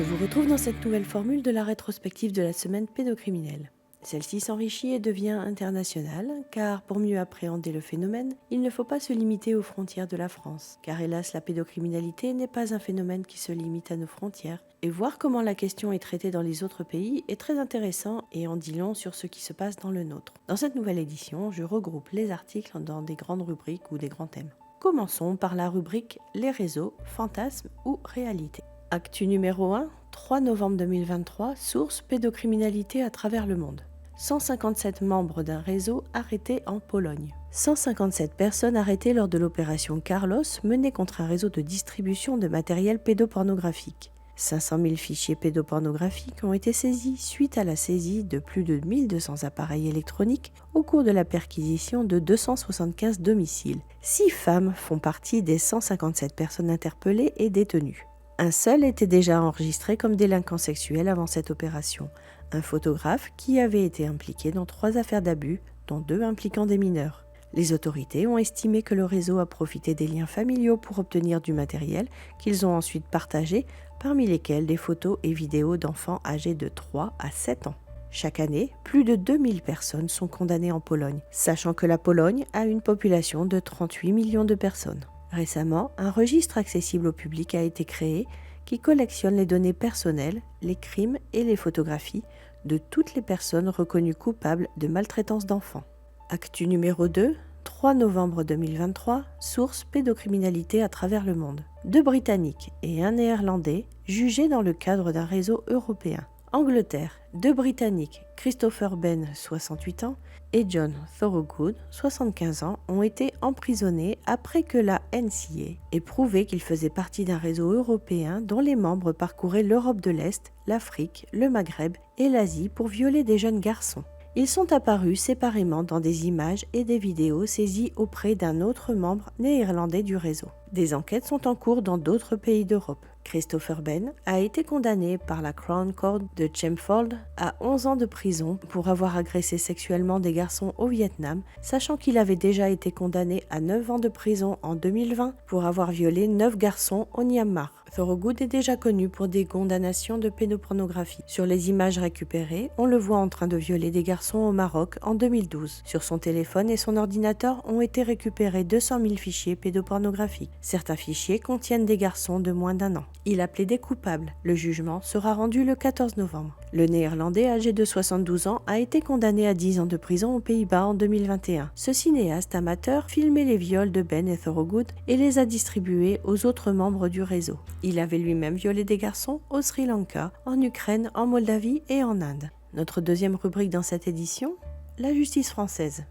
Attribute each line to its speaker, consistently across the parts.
Speaker 1: Je vous retrouve dans cette nouvelle formule de la rétrospective de la semaine pédocriminelle. Celle-ci s'enrichit et devient internationale, car pour mieux appréhender le phénomène, il ne faut pas se limiter aux frontières de la France, car hélas la pédocriminalité n'est pas un phénomène qui se limite à nos frontières, et voir comment la question est traitée dans les autres pays est très intéressant et en dit long sur ce qui se passe dans le nôtre. Dans cette nouvelle édition, je regroupe les articles dans des grandes rubriques ou des grands thèmes. Commençons par la rubrique « Les réseaux, fantasmes ou réalité ». Actu numéro 1, 3 novembre 2023, source pédocriminalité à travers le monde. 157 membres d'un réseau arrêtés en Pologne. 157 personnes arrêtées lors de l'opération Carlos menée contre un réseau de distribution de matériel pédopornographique. 500 000 fichiers pédopornographiques ont été saisis suite à la saisie de plus de 1200 appareils électroniques au cours de la perquisition de 275 domiciles. 6 femmes font partie des 157 personnes interpellées et détenues. Un seul était déjà enregistré comme délinquant sexuel avant cette opération, un photographe qui avait été impliqué dans 3 affaires d'abus, dont 2 impliquant des mineurs. Les autorités ont estimé que le réseau a profité des liens familiaux pour obtenir du matériel qu'ils ont ensuite partagé, parmi lesquels des photos et vidéos d'enfants âgés de 3 à 7 ans. Chaque année, plus de 2000 personnes sont condamnées en Pologne, sachant que la Pologne a une population de 38 millions de personnes. Récemment, un registre accessible au public a été créé qui collectionne les données personnelles, les crimes et les photographies de toutes les personnes reconnues coupables de maltraitance d'enfants. Actu numéro 2, 3 novembre 2023, source pédocriminalité à travers le monde. 2 Britanniques et un Néerlandais jugés dans le cadre d'un réseau européen. Angleterre, 2 Britanniques, Christopher Ben, 68 ans, et John Thorogood, 75 ans, ont été emprisonnés après que la NCA ait prouvé qu'ils faisaient partie d'un réseau européen dont les membres parcouraient l'Europe de l'Est, l'Afrique, le Maghreb et l'Asie pour violer des jeunes garçons. Ils sont apparus séparément dans des images et des vidéos saisies auprès d'un autre membre néerlandais du réseau. Des enquêtes sont en cours dans d'autres pays d'Europe. Christopher Ben a été condamné par la Crown Court de Chelmsford à 11 ans de prison pour avoir agressé sexuellement des garçons au Vietnam, sachant qu'il avait déjà été condamné à 9 ans de prison en 2020 pour avoir violé 9 garçons au Myanmar. Thorogood est déjà connu pour des condamnations de pédopornographie. Sur les images récupérées, on le voit en train de violer des garçons au Maroc en 2012. Sur son téléphone et son ordinateur ont été récupérés 200 000 fichiers pédopornographiques. Certains fichiers contiennent des garçons de moins d'1 an. Il a plaidé coupable. Le jugement sera rendu le 14 novembre. Le Néerlandais, âgé de 72 ans, a été condamné à 10 ans de prison aux Pays-Bas en 2021. Ce cinéaste amateur filmait les viols de Ben et Thorogood et les a distribués aux autres membres du réseau. Il avait lui-même violé des garçons au Sri Lanka, en Ukraine, en Moldavie et en Inde. Notre deuxième rubrique dans cette édition, la justice française.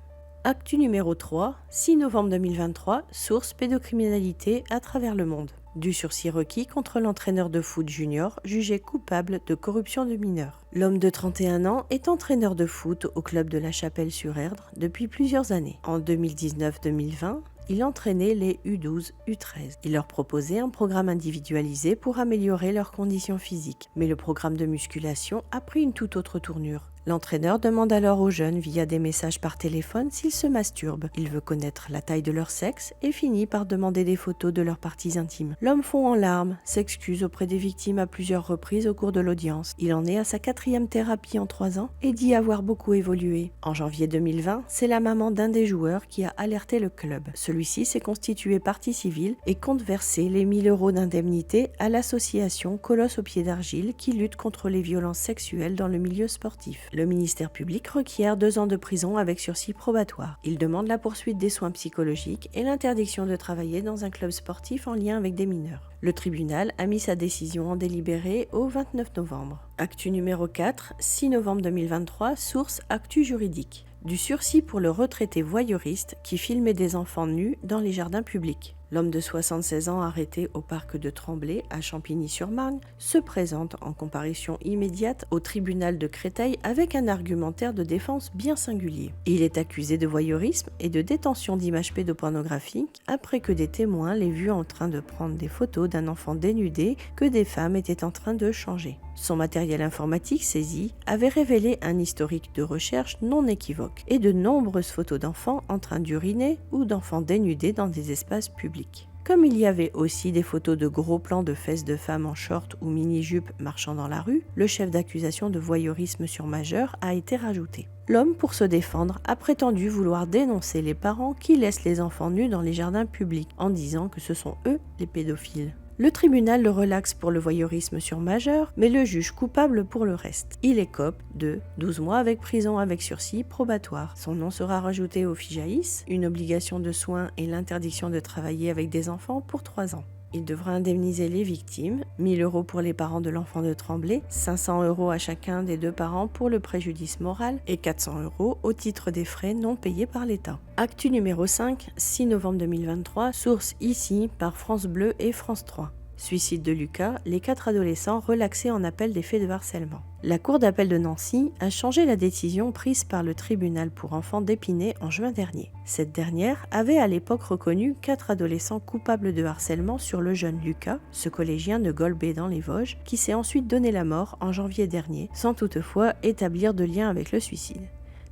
Speaker 1: Actu numéro 3, 6 novembre 2023, source pédocriminalité à travers le monde. Du sursis requis contre l'entraîneur de foot junior jugé coupable de corruption de mineurs. L'homme de 31 ans est entraîneur de foot au club de la Chapelle-sur-Erdre depuis plusieurs années. En 2019-2020, il entraînait les U12, U13. Il leur proposait un programme individualisé pour améliorer leurs conditions physiques. Mais le programme de musculation a pris une toute autre tournure. L'entraîneur demande alors aux jeunes via des messages par téléphone s'ils se masturbent. Il veut connaître la taille de leur sexe et finit par demander des photos de leurs parties intimes. L'homme fond en larmes, s'excuse auprès des victimes à plusieurs reprises au cours de l'audience. Il en est à sa 4e thérapie en 3 ans et dit avoir beaucoup évolué. En janvier 2020, c'est la maman d'un des joueurs qui a alerté le club. Celui-ci s'est constitué partie civile et compte verser les 1 000 € d'indemnité à l'association Colosse au pied d'argile qui lutte contre les violences sexuelles dans le milieu sportif. Le ministère public requiert 2 ans de prison avec sursis probatoire. Il demande la poursuite des soins psychologiques et l'interdiction de travailler dans un club sportif en lien avec des mineurs. Le tribunal a mis sa décision en délibéré au 29 novembre. Actu numéro 4, 6 novembre 2023, source Actu juridique. Du sursis pour le retraité voyeuriste qui filmait des enfants nus dans les jardins publics. L'homme de 76 ans arrêté au parc de Tremblay à Champigny-sur-Marne se présente en comparution immédiate au tribunal de Créteil avec un argumentaire de défense bien singulier. Il est accusé de voyeurisme et de détention d'images pédopornographiques après que des témoins l'aient vu en train de prendre des photos d'un enfant dénudé que des femmes étaient en train de changer. Son matériel informatique saisi avait révélé un historique de recherche non équivoque et de nombreuses photos d'enfants en train d'uriner ou d'enfants dénudés dans des espaces publics. Comme il y avait aussi des photos de gros plans de fesses de femmes en short ou mini-jupe marchant dans la rue, le chef d'accusation de voyeurisme sur majeur a été rajouté. L'homme, pour se défendre, a prétendu vouloir dénoncer les parents qui laissent les enfants nus dans les jardins publics en disant que ce sont eux les pédophiles. Le tribunal le relaxe pour le voyeurisme sur majeur, mais le juge coupable pour le reste. Il écope de 12 mois avec prison avec sursis probatoire. Son nom sera rajouté au FIJAIS, une obligation de soins et l'interdiction de travailler avec des enfants pour 3 ans. Il devra indemniser les victimes, 1 000 € pour les parents de l'enfant de Tremblay, 500 € à chacun des 2 parents pour le préjudice moral et 400 € au titre des frais non payés par l'État. Actu numéro 5, 6 novembre 2023, source ici par France Bleu et France 3. Suicide de Lucas, les 4 adolescents relaxés en appel des faits de harcèlement. La Cour d'appel de Nancy a changé la décision prise par le tribunal pour enfants d'Épinay en juin dernier. Cette dernière avait à l'époque reconnu 4 adolescents coupables de harcèlement sur le jeune Lucas, ce collégien de Golbet dans les Vosges, qui s'est ensuite donné la mort en janvier dernier, sans toutefois établir de lien avec le suicide.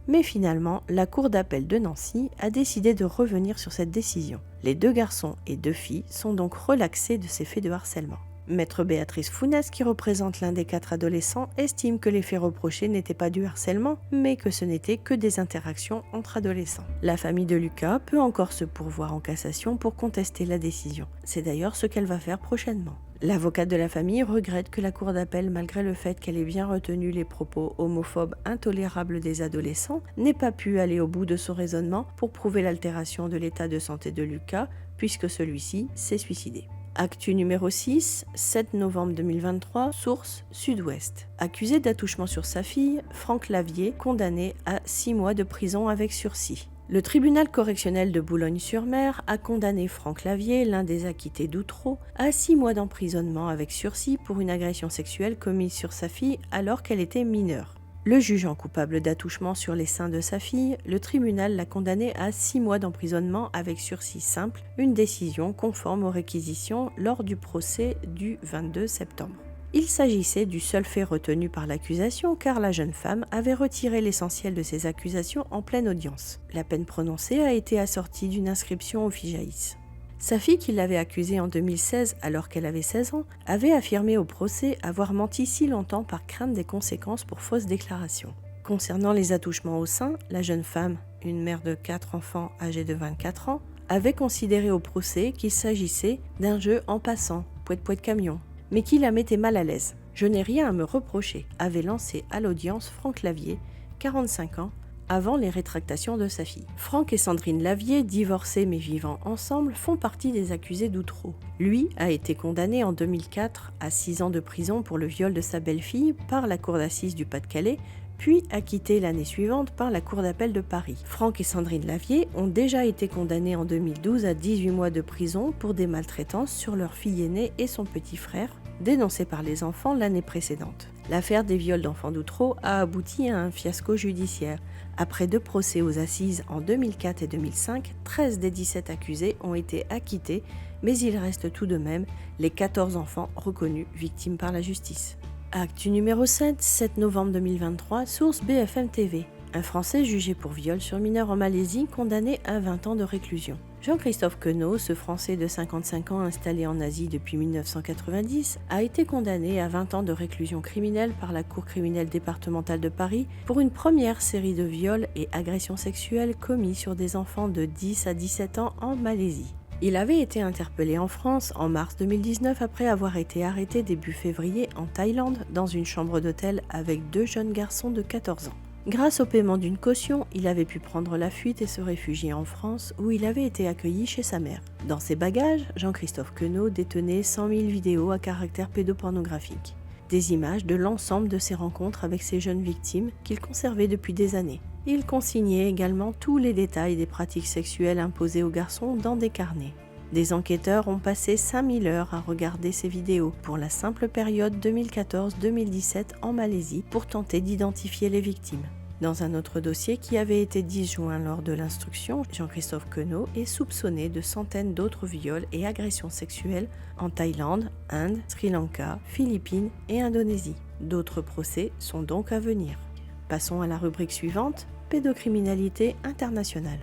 Speaker 1: Mais finalement, la Cour d'appel de Nancy a décidé de revenir sur cette décision. Les 2 garçons et 2 filles sont donc relaxés de ces faits de harcèlement. Maître Béatrice Founès, qui représente l'un des 4 adolescents, estime que les faits reprochés n'étaient pas du harcèlement, mais que ce n'était que des interactions entre adolescents. La famille de Lucas peut encore se pourvoir en cassation pour contester la décision. C'est d'ailleurs ce qu'elle va faire prochainement. L'avocate de la famille regrette que la cour d'appel, malgré le fait qu'elle ait bien retenu les propos homophobes intolérables des adolescents, n'ait pas pu aller au bout de son raisonnement pour prouver l'altération de l'état de santé de Lucas, puisque celui-ci s'est suicidé. Actu numéro 6, 7 novembre 2023, source Sud-Ouest. Accusé d'attouchement sur sa fille, Franck Lavier, condamné à 6 mois de prison avec sursis. Le tribunal correctionnel de Boulogne-sur-Mer a condamné Franck Lavier, l'un des acquittés d'Outreau, à 6 mois d'emprisonnement avec sursis pour une agression sexuelle commise sur sa fille alors qu'elle était mineure. Le jugeant coupable d'attouchement sur les seins de sa fille, le tribunal l'a condamné à 6 mois d'emprisonnement avec sursis simple, une décision conforme aux réquisitions lors du procès du 22 septembre. Il s'agissait du seul fait retenu par l'accusation car la jeune femme avait retiré l'essentiel de ses accusations en pleine audience. La peine prononcée a été assortie d'une inscription au FIJAIS. Sa fille, qui l'avait accusée en 2016 alors qu'elle avait 16 ans, avait affirmé au procès avoir menti si longtemps par crainte des conséquences pour fausse déclaration. Concernant les attouchements au sein, la jeune femme, une mère de 4 enfants âgée de 24 ans, avait considéré au procès qu'il s'agissait d'un jeu en passant, pouet-pouet camion, mais qui la mettait mal à l'aise. « Je n'ai rien à me reprocher », avait lancé à l'audience Franck Lavier, 45 ans, avant les rétractations de sa fille. Franck et Sandrine Lavier, divorcés mais vivant ensemble, font partie des accusés d'Outreau. Lui a été condamné en 2004 à 6 ans de prison pour le viol de sa belle-fille par la cour d'assises du Pas-de-Calais, puis acquitté l'année suivante par la cour d'appel de Paris. Franck et Sandrine Lavier ont déjà été condamnés en 2012 à 18 mois de prison pour des maltraitances sur leur fille aînée et son petit frère, dénoncés par les enfants l'année précédente. L'affaire des viols d'enfants d'Outreau a abouti à un fiasco judiciaire. Après 2 procès aux assises en 2004 et 2005, 13 des 17 accusés ont été acquittés, mais il reste tout de même les 14 enfants reconnus victimes par la justice. Actu numéro 7, 7 novembre 2023, source BFM TV. Un Français jugé pour viol sur mineur en Malaisie, condamné à 20 ans de réclusion. Jean-Christophe Queneau, ce Français de 55 ans installé en Asie depuis 1990, a été condamné à 20 ans de réclusion criminelle par la Cour criminelle départementale de Paris pour une première série de viols et agressions sexuelles commis sur des enfants de 10 à 17 ans en Malaisie. Il avait été interpellé en France en mars 2019 après avoir été arrêté début février en Thaïlande dans une chambre d'hôtel avec 2 jeunes garçons de 14 ans. Grâce au paiement d'une caution, il avait pu prendre la fuite et se réfugier en France où il avait été accueilli chez sa mère. Dans ses bagages, Jean-Christophe Queneau détenait 100 000 vidéos à caractère pédopornographique. Des images de l'ensemble de ses rencontres avec ces jeunes victimes qu'il conservait depuis des années. Il consignait également tous les détails des pratiques sexuelles imposées aux garçons dans des carnets. Des enquêteurs ont passé 5000 heures à regarder ces vidéos pour la simple période 2014-2017 en Malaisie pour tenter d'identifier les victimes. Dans un autre dossier qui avait été disjoint lors de l'instruction, Jean-Christophe Queneau est soupçonné de centaines d'autres viols et agressions sexuelles en Thaïlande, Inde, Sri Lanka, Philippines et Indonésie. D'autres procès sont donc à venir. Passons à la rubrique suivante, pédocriminalité internationale.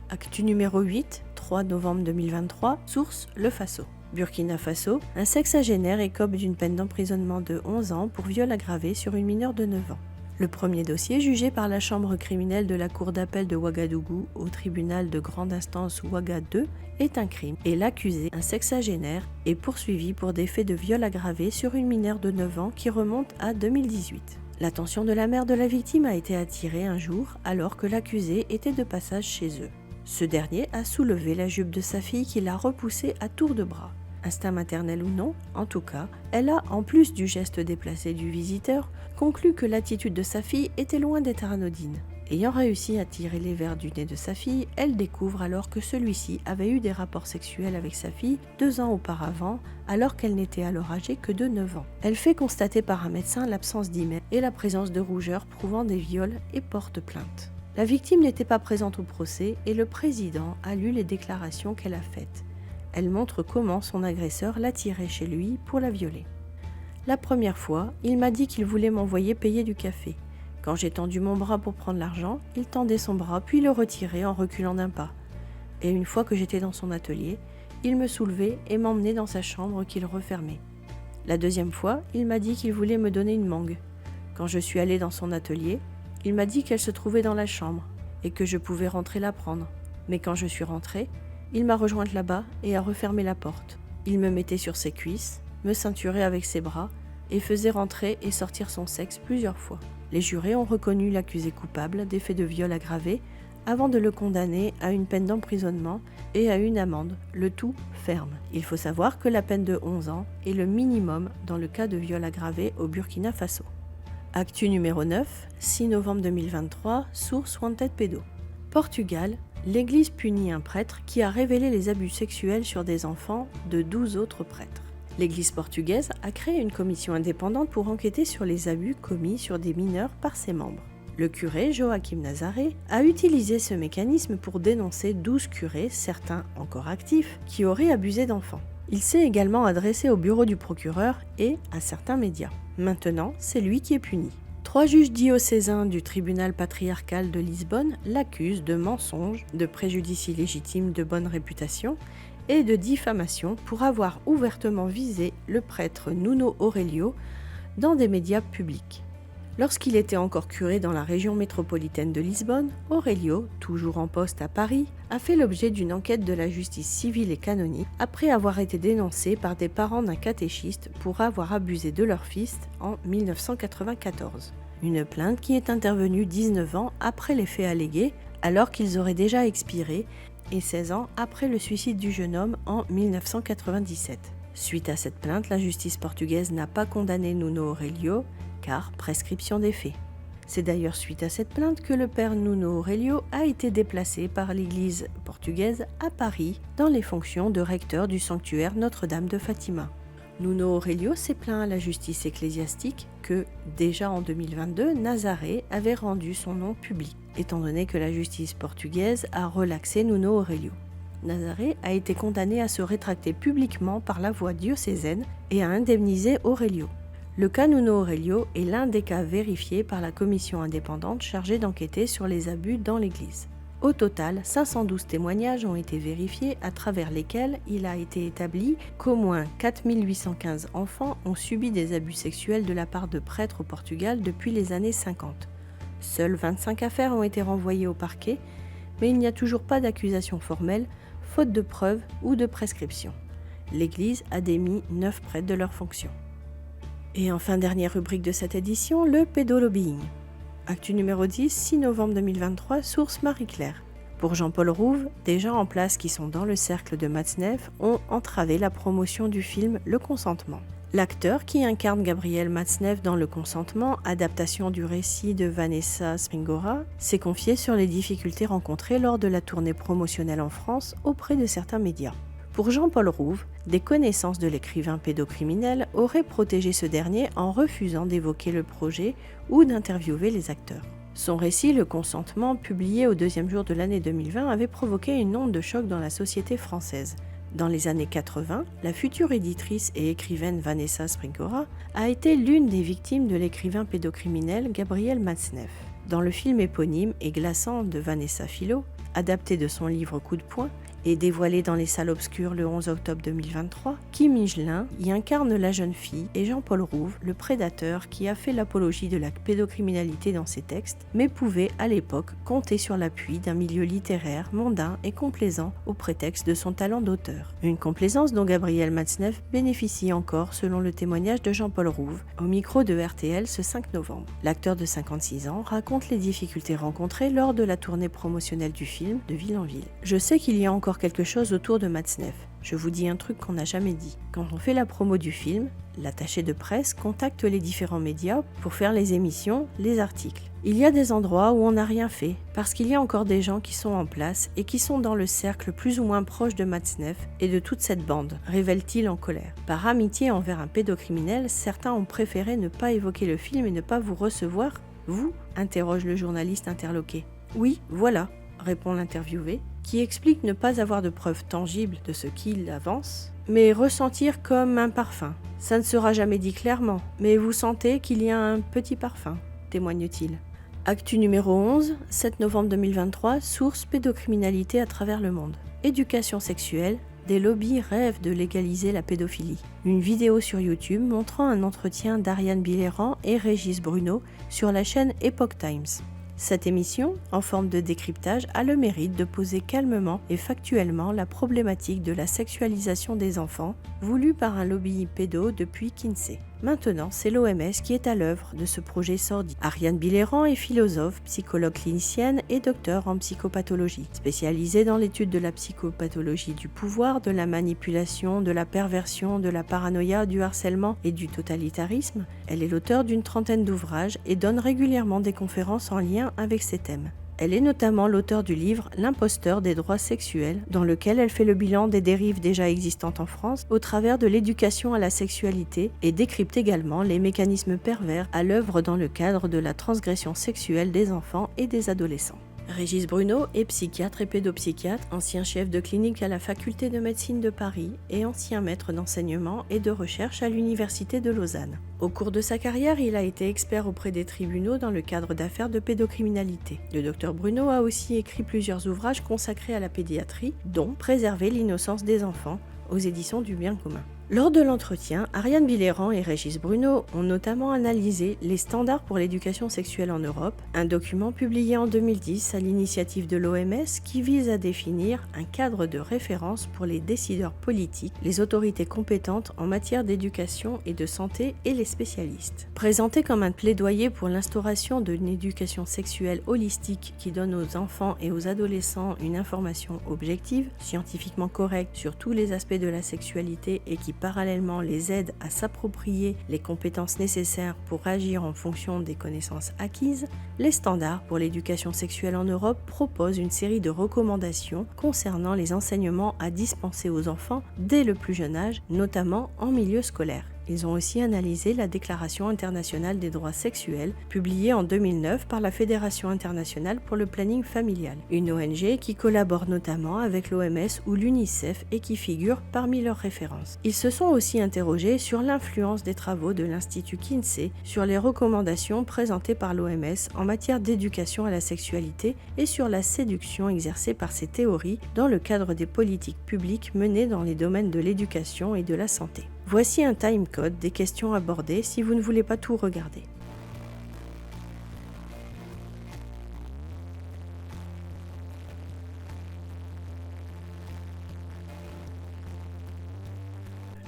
Speaker 1: Actu numéro 8, 3 novembre 2023, source Le Faso. Burkina Faso, un sexagénaire écope d'une peine d'emprisonnement de 11 ans pour viol aggravé sur une mineure de 9 ans. Le premier dossier, jugé par la chambre criminelle de la cour d'appel de Ouagadougou au tribunal de grande instance Ouaga 2, est un crime et l'accusé, un sexagénaire, est poursuivi pour des faits de viol aggravé sur une mineure de 9 ans qui remonte à 2018. L'attention de la mère de la victime a été attirée un jour alors que l'accusé était de passage chez eux. Ce dernier a soulevé la jupe de sa fille qui l'a repoussée à tour de bras. Instinct maternel ou non, en tout cas, elle a, en plus du geste déplacé du visiteur, conclu que l'attitude de sa fille était loin d'être anodine. Ayant réussi à tirer les verres du nez de sa fille, elle découvre alors que celui-ci avait eu des rapports sexuels avec sa fille 2 ans auparavant, alors qu'elle n'était alors âgée que de 9 ans. Elle fait constater par un médecin l'absence d'hymen et la présence de rougeurs prouvant des viols et porte plainte. La victime n'était pas présente au procès et le président a lu les déclarations qu'elle a faites. Elle montre comment son agresseur l'attirait chez lui pour la violer. La première fois, il m'a dit qu'il voulait m'envoyer payer du café. Quand j'ai tendu mon bras pour prendre l'argent, il tendait son bras puis le retirait en reculant d'un pas. Et une fois que j'étais dans son atelier, il me soulevait et m'emmenait dans sa chambre qu'il refermait. La deuxième fois, il m'a dit qu'il voulait me donner une mangue. Quand je suis allée dans son atelier, il m'a dit qu'elle se trouvait dans la chambre et que je pouvais rentrer la prendre. Mais quand je suis rentrée, il m'a rejointe là-bas et a refermé la porte. Il me mettait sur ses cuisses, me ceinturait avec ses bras et faisait rentrer et sortir son sexe plusieurs fois. Les jurés ont reconnu l'accusé coupable des faits de viol aggravés avant de le condamner à une peine d'emprisonnement et à une amende, le tout ferme. Il faut savoir que la peine de 11 ans est le minimum dans le cas de viol aggravé au Burkina Faso. Actu numéro 9, 6 novembre 2023, source Wanted Pédo. Portugal, l'Église punit un prêtre qui a révélé les abus sexuels sur des enfants de 12 autres prêtres. L'Église portugaise a créé une commission indépendante pour enquêter sur les abus commis sur des mineurs par ses membres. Le curé Joachim Nazaré a utilisé ce mécanisme pour dénoncer 12 curés, certains encore actifs, qui auraient abusé d'enfants. Il s'est également adressé au bureau du procureur et à certains médias. Maintenant, c'est lui qui est puni. 3 juges diocésains du tribunal patriarcal de Lisbonne l'accusent de mensonge, de préjudice illégitime de bonne réputation et de diffamation pour avoir ouvertement visé le prêtre Nuno Aurélio dans des médias publics. Lorsqu'il était encore curé dans la région métropolitaine de Lisbonne, Aurélio, toujours en poste à Paris, a fait l'objet d'une enquête de la justice civile et canonique après avoir été dénoncé par des parents d'un catéchiste pour avoir abusé de leur fils en 1994. Une plainte qui est intervenue 19 ans après les faits allégués, alors qu'ils auraient déjà expiré, et 16 ans après le suicide du jeune homme en 1997. Suite à cette plainte, la justice portugaise n'a pas condamné Nuno Aurélio, car prescription des faits. C'est d'ailleurs suite à cette plainte que le père Nuno Aurélio a été déplacé par l'Église portugaise à Paris dans les fonctions de recteur du sanctuaire Notre-Dame de Fatima. Nuno Aurélio s'est plaint à la justice ecclésiastique que, déjà en 2022, Nazaré avait rendu son nom public, étant donné que la justice portugaise a relaxé Nuno Aurélio. Nazaré a été condamné à se rétracter publiquement par la voie diocésaine et à indemniser Aurélio. Le cas Nuno Aurélio est l'un des cas vérifiés par la commission indépendante chargée d'enquêter sur les abus dans l'Église. Au total, 512 témoignages ont été vérifiés à travers lesquels il a été établi qu'au moins 4815 enfants ont subi des abus sexuels de la part de prêtres au Portugal depuis les années 50. Seules 25 affaires ont été renvoyées au parquet, mais il n'y a toujours pas d'accusation formelle, faute de preuves ou de prescription. L'Église a démis 9 prêtres de leurs fonctions. Et enfin, dernière rubrique de cette édition, le pédolobbying. Actu numéro 10, 6 novembre 2023, source Marie-Claire. Pour Jean-Paul Rouve, des gens en place qui sont dans le cercle de Matzneff ont entravé la promotion du film Le Consentement. L'acteur qui incarne Gabriel Matzneff dans Le Consentement, adaptation du récit de Vanessa Springora, s'est confié sur les difficultés rencontrées lors de la tournée promotionnelle en France auprès de certains médias. Pour Jean-Paul Rouve, des connaissances de l'écrivain pédocriminel auraient protégé ce dernier en refusant d'évoquer le projet ou d'interviewer les acteurs. Son récit Le Consentement, publié au 2e jour de l'année 2020, avait provoqué une onde de choc dans la société française. Dans les années 80, la future éditrice et écrivaine Vanessa Springora a été l'une des victimes de l'écrivain pédocriminel Gabriel Matzneff. Dans le film éponyme et glaçant de Vanessa Philo, adapté de son livre Coup de poing, et dévoilé dans les salles obscures le 11 octobre 2023, Kim Higelin y incarne la jeune fille et Jean-Paul Rouve, le prédateur qui a fait l'apologie de la pédocriminalité dans ses textes, mais pouvait à l'époque compter sur l'appui d'un milieu littéraire, mondain et complaisant au prétexte de son talent d'auteur. Une complaisance dont Gabriel Matzneff bénéficie encore selon le témoignage de Jean-Paul Rouve au micro de RTL ce 5 novembre. L'acteur de 56 ans raconte les difficultés rencontrées lors de la tournée promotionnelle du film de ville en ville. Je sais qu'il y a encore quelque chose autour de Matzneff. Je vous dis un truc qu'on n'a jamais dit. Quand on fait la promo du film, l'attaché de presse contacte les différents médias pour faire les émissions, les articles. Il y a des endroits où on n'a rien fait, parce qu'il y a encore des gens qui sont en place et qui sont dans le cercle plus ou moins proche de Matzneff et de toute cette bande, révèle-t-il en colère. Par amitié envers un pédocriminel, certains ont préféré ne pas évoquer le film et ne pas vous recevoir, vous ? Interroge le journaliste interloqué. Oui, voilà, répond l'interviewé, qui explique ne pas avoir de preuves tangibles de ce qu'il avance, mais ressentir comme un parfum. Ça ne sera jamais dit clairement, mais vous sentez qu'il y a un petit parfum, témoigne-t-il. Actu numéro 11, 7 novembre 2023, source pédocriminalité à travers le monde. Éducation sexuelle, des lobbies rêvent de légaliser la pédophilie. Une vidéo sur YouTube montrant un entretien d'Ariane Biléran et Régis Bruno sur la chaîne Epoch Times. Cette émission, en forme de décryptage, a le mérite de poser calmement et factuellement la problématique de la sexualisation des enfants, voulue par un lobby pédo depuis Kinsey. Maintenant, c'est l'OMS qui est à l'œuvre de ce projet sordide. Ariane Biléran est philosophe, psychologue clinicienne et docteur en psychopathologie. Spécialisée dans l'étude de la psychopathologie du pouvoir, de la manipulation, de la perversion, de la paranoïa, du harcèlement et du totalitarisme, elle est l'auteure d'une trentaine d'ouvrages et donne régulièrement des conférences en lien avec ces thèmes. Elle est notamment l'auteure du livre « L'imposteur des droits sexuels », dans lequel elle fait le bilan des dérives déjà existantes en France au travers de l'éducation à la sexualité et décrypte également les mécanismes pervers à l'œuvre dans le cadre de la transgression sexuelle des enfants et des adolescents. Régis Bruno est psychiatre et pédopsychiatre, ancien chef de clinique à la faculté de médecine de Paris et ancien maître d'enseignement et de recherche à l'université de Lausanne. Au cours de sa carrière, il a été expert auprès des tribunaux dans le cadre d'affaires de pédocriminalité. Le docteur Bruno a aussi écrit plusieurs ouvrages consacrés à la pédiatrie, dont Préserver l'innocence des enfants, aux éditions du Bien commun. Lors de l'entretien, Ariane Biléran et Régis Bruno ont notamment analysé les standards pour l'éducation sexuelle en Europe, un document publié en 2010 à l'initiative de l'OMS qui vise à définir un cadre de référence pour les décideurs politiques, les autorités compétentes en matière d'éducation et de santé et les spécialistes. Présenté comme un plaidoyer pour l'instauration d'une éducation sexuelle holistique qui donne aux enfants et aux adolescents une information objective, scientifiquement correcte sur tous les aspects de la sexualité et qui parallèlement les aide à s'approprier les compétences nécessaires pour agir en fonction des connaissances acquises, les standards pour l'éducation sexuelle en Europe proposent une série de recommandations concernant les enseignements à dispenser aux enfants dès le plus jeune âge, notamment en milieu scolaire. Ils ont aussi analysé la Déclaration internationale des droits sexuels, publiée en 2009 par la Fédération internationale pour le planning familial, une ONG qui collabore notamment avec l'OMS ou l'UNICEF et qui figure parmi leurs références. Ils se sont aussi interrogés sur l'influence des travaux de l'Institut Kinsey sur les recommandations présentées par l'OMS en matière d'éducation à la sexualité et sur la séduction exercée par ces théories dans le cadre des politiques publiques menées dans les domaines de l'éducation et de la santé. Voici un timecode des questions abordées si vous ne voulez pas tout regarder.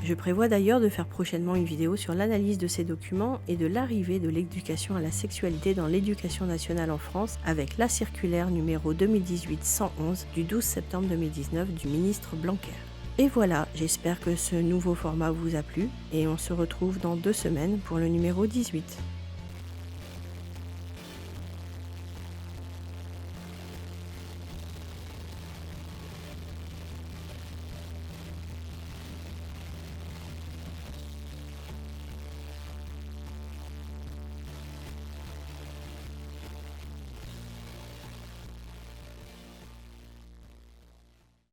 Speaker 1: Je prévois d'ailleurs de faire prochainement une vidéo sur l'analyse de ces documents et de l'arrivée de l'éducation à la sexualité dans l'éducation nationale en France avec la circulaire numéro 2018-111 du 12 septembre 2019 du ministre Blanquer. Et voilà, j'espère que ce nouveau format vous a plu et on se retrouve dans 2 semaines pour le numéro 18.